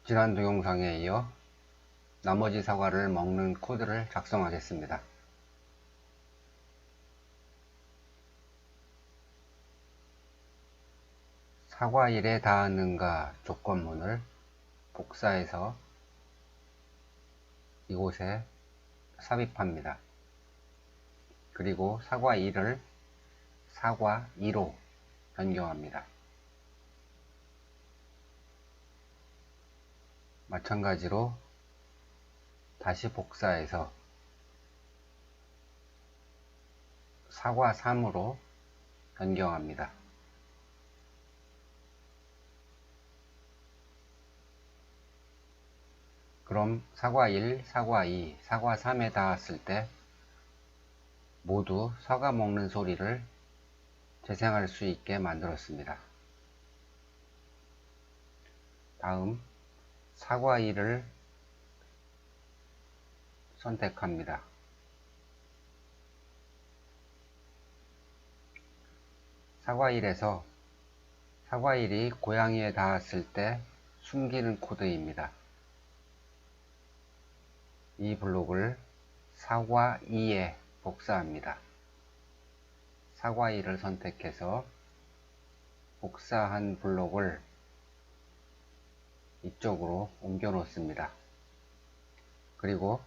지난 동영상에 이어 나머지 사과를 먹는 코드를 작성하겠습니다. 사과 1에 닿았는가 조건문을 복사해서 이곳에 삽입합니다. 그리고 사과 1을 사과 2로 변경합니다. 마찬가지로 다시 복사해서 사과 3으로 변경합니다. 그럼 사과 1, 사과 2, 사과 3에 닿았을 때 모두 사과 먹는 소리를 재생할 수 있게 만들었습니다. 다음 사과 2를 선택합니다. 사과 1에서 사과 1이 고양이에 닿았을 때 숨기는 코드입니다. 이 블록을 사과 2에 복사합니다. 사과 2를 선택해서 복사한 블록을 이쪽으로 옮겨 놓습니다. 그리고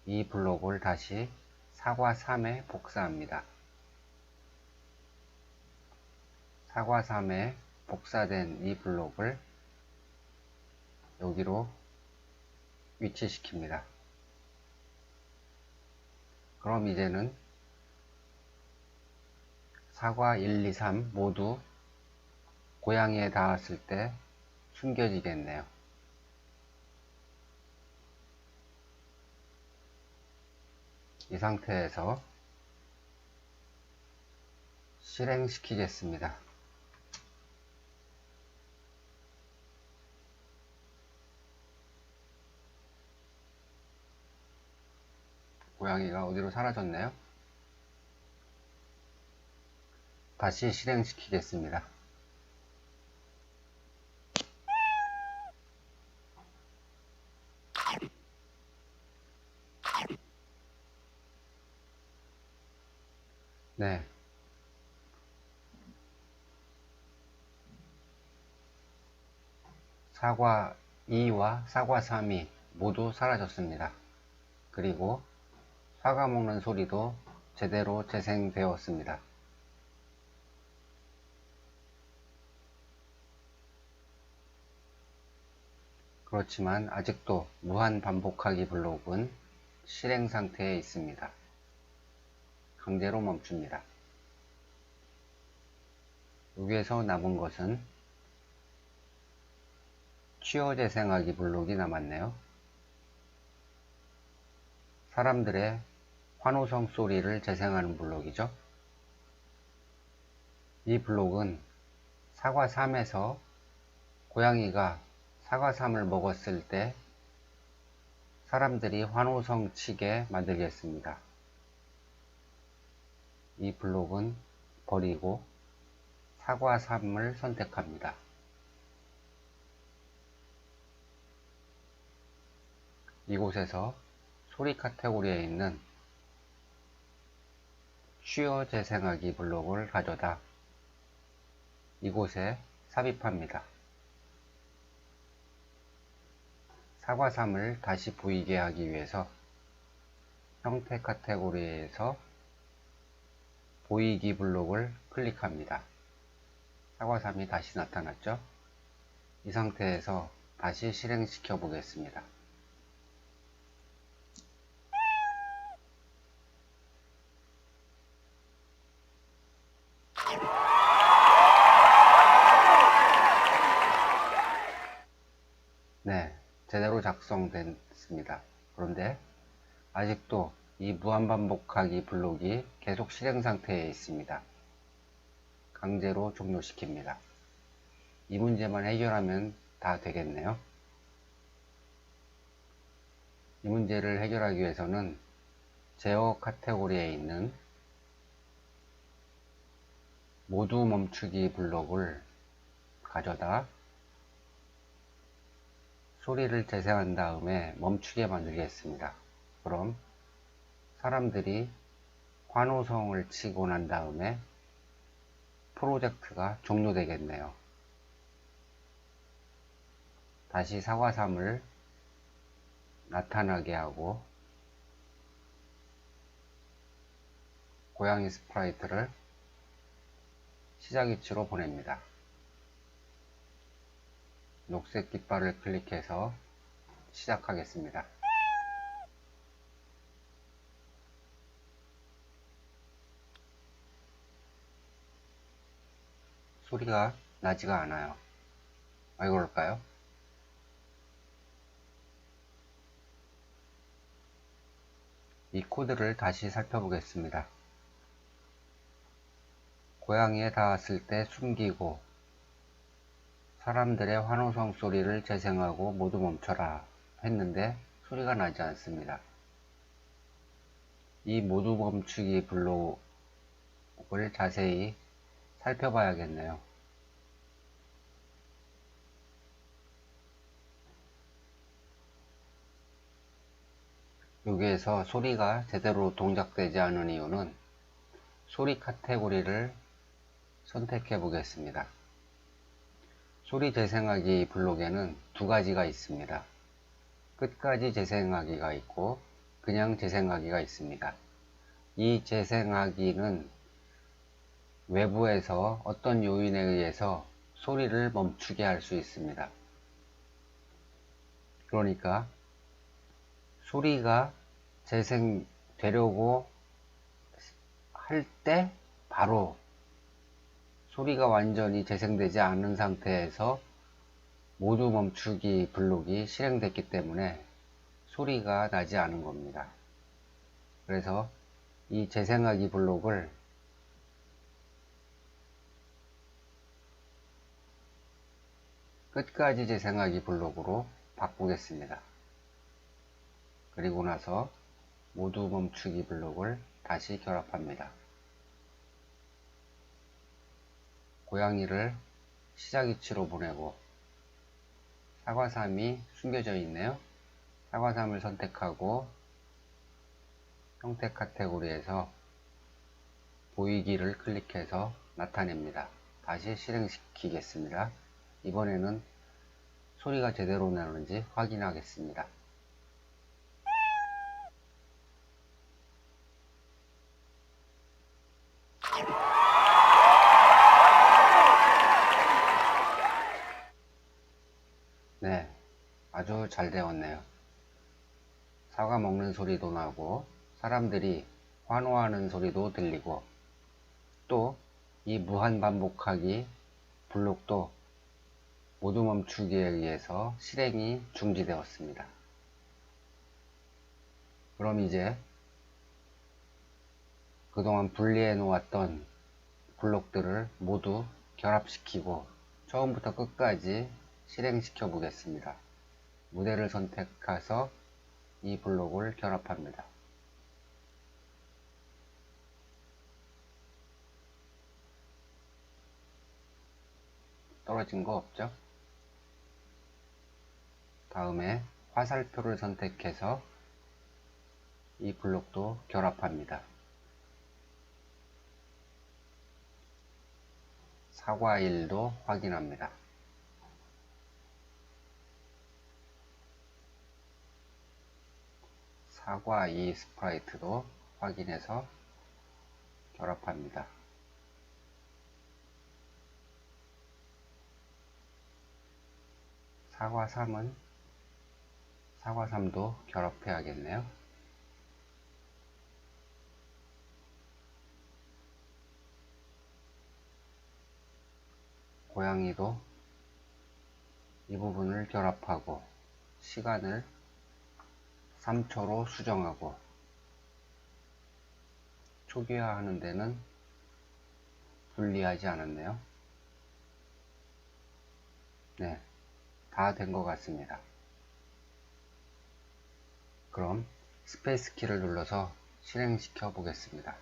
이 블록을 다시 사과 3에 복사합니다. 사과 3에 복사된 이 블록을 여기로 위치시킵니다. 그럼 이제는 사과 1, 2, 3 모두 고양이에 닿았을 때 숨겨지겠네요. 이 상태에서 실행시키겠습니다. 고양이가 어디로 사라졌네요. 다시 실행시키겠습니다. 네. 사과 2와 사과 3이 모두 사라졌습니다. 그리고 사과 먹는 소리도 제대로 재생되었습니다. 그렇지만 아직도 무한 반복하기 블록은 실행 상태에 있습니다. 강제로 멈춥니다. 여기에서 남은 것은 취어 재생하기 블록이 남았네요. 사람들의 환호성 소리를 재생하는 블록이죠. 이 블록은 사과 3에서 고양이가 사과 3을 먹었을 때 사람들이 환호성 치게 만들겠습니다. 이 블록은 버리고 사과 3을 선택합니다. 이곳에서 소리 카테고리에 있는 취어 재생하기 블록을 가져다 이곳에 삽입합니다. 사과 3을 다시 보이게 하기 위해서 형태 카테고리에서 보이기 블록을 클릭합니다. 사과 3이 다시 나타났죠? 이 상태에서 다시 실행시켜 보겠습니다. 네, 제대로 작성됐습니다. 그런데 아직도 이 무한반복하기 블록이 계속 실행 상태에 있습니다. 강제로 종료시킵니다. 이 문제만 해결하면 다 되겠네요. 이 문제를 해결하기 위해서는 제어 카테고리에 있는 모두 멈추기 블록을 가져다 소리를 재생한 다음에 멈추게 만들겠습니다. 그럼 사람들이 환호성을 치고 난 다음에 프로젝트가 종료되겠네요. 다시 사과삼을 나타나게 하고 고양이 스프라이트를 시작 위치로 보냅니다. 녹색 깃발을 클릭해서 시작하겠습니다. 소리가 나지가 않아요. 왜 그럴까요? 이 코드를 다시 살펴보겠습니다. 고양이에 닿았을 때 숨기고 사람들의 환호성 소리를 재생하고 모두 멈춰라 했는데 소리가 나지 않습니다. 이 모두 멈추기 블록을 자세히 살펴봐야겠네요. 여기에서 소리가 제대로 동작되지 않은 이유는 소리 카테고리를 선택해 보겠습니다. 소리 재생하기 블록에는 두 가지가 있습니다. 끝까지 재생하기가 있고 그냥 재생하기가 있습니다. 이 재생하기는 외부에서 어떤 요인에 의해서 소리를 멈추게 할 수 있습니다. 그러니까 소리가 재생되려고 할 때 바로 소리가 완전히 재생되지 않은 상태에서 모두 멈추기 블록이 실행됐기 때문에 소리가 나지 않은 겁니다. 그래서 이 재생하기 블록을 끝까지 재생하기 블록으로 바꾸겠습니다. 그리고 나서 모두 멈추기 블록을 다시 결합합니다. 고양이를 시작 위치로 보내고 사과삼이 숨겨져 있네요. 사과삼을 선택하고 형태 카테고리에서 보이기를 클릭해서 나타냅니다. 다시 실행시키겠습니다. 이번에는 소리가 제대로 나오는지 확인하겠습니다. 네, 아주 잘 되었네요. 사과 먹는 소리도 나고 사람들이 환호하는 소리도 들리고 또 이 무한 반복하기 블록도 모두 멈추기에 의해서 실행이 중지되었습니다. 그럼 이제 그동안 분리해 놓았던 블록들을 모두 결합시키고 처음부터 끝까지 실행시켜 보겠습니다. 무대를 선택해서 이 블록을 결합합니다. 떨어진 거 없죠? 다음에 화살표를 선택해서 이 블록도 결합합니다. 사과 1도 확인합니다. 사과 2 스프라이트도 확인해서 결합합니다. 사과 3도 결합해야겠네요. 고양이도 이 부분을 결합하고 시간을 3초로 수정하고 초기화하는 데는 분리하지 않았네요. 네, 다 된 것 같습니다. 그럼 스페이스 키를 눌러서 실행시켜 보겠습니다.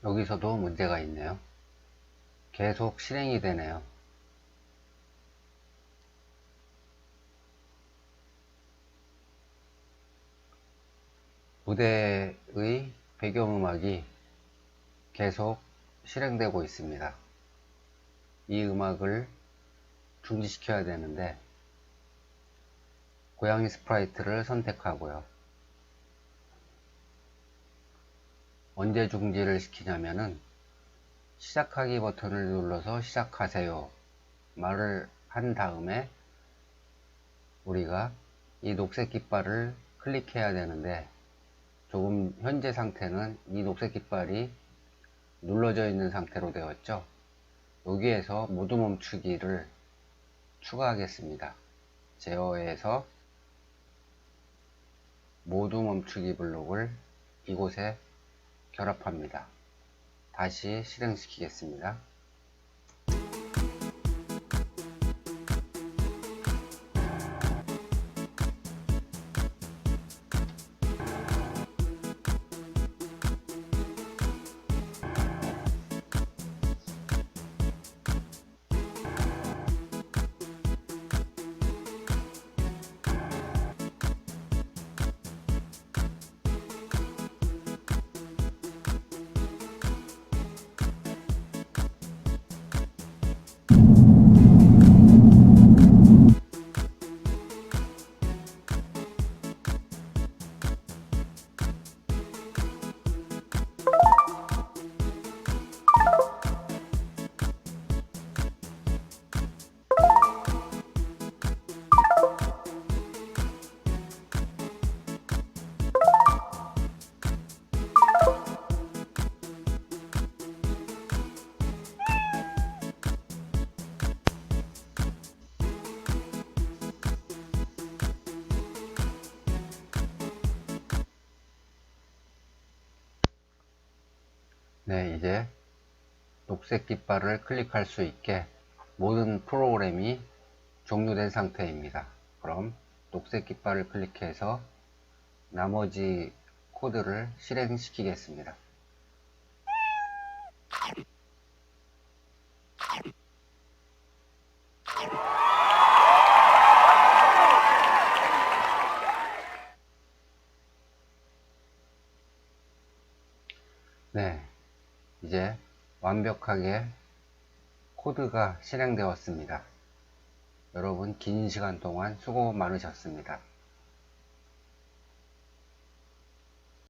여기서도 문제가 있네요. 계속 실행이 되네요. 무대의 배경음악이 계속 실행되고 있습니다. 이 음악을 중지시켜야 되는데 고양이 스프라이트를 선택하고요. 언제 중지를 시키냐면은 시작하기 버튼을 눌러서 시작하세요 말을 한 다음에 우리가 이 녹색 깃발을 클릭해야 되는데 조금 현재 상태는 이 녹색 깃발이 눌러져 있는 상태로 되었죠. 여기에서 모두 멈추기를 추가하겠습니다. 제어에서 모두 멈추기 블록을 이곳에 결합합니다. 다시 실행시키겠습니다. 네, 이제 녹색 깃발을 클릭할 수 있게 모든 프로그램이 종료된 상태입니다. 그럼 녹색 깃발을 클릭해서 나머지 코드를 실행시키겠습니다. 네, 이제 완벽하게 코드가 실행되었습니다. 여러분 긴 시간 동안 수고 많으셨습니다.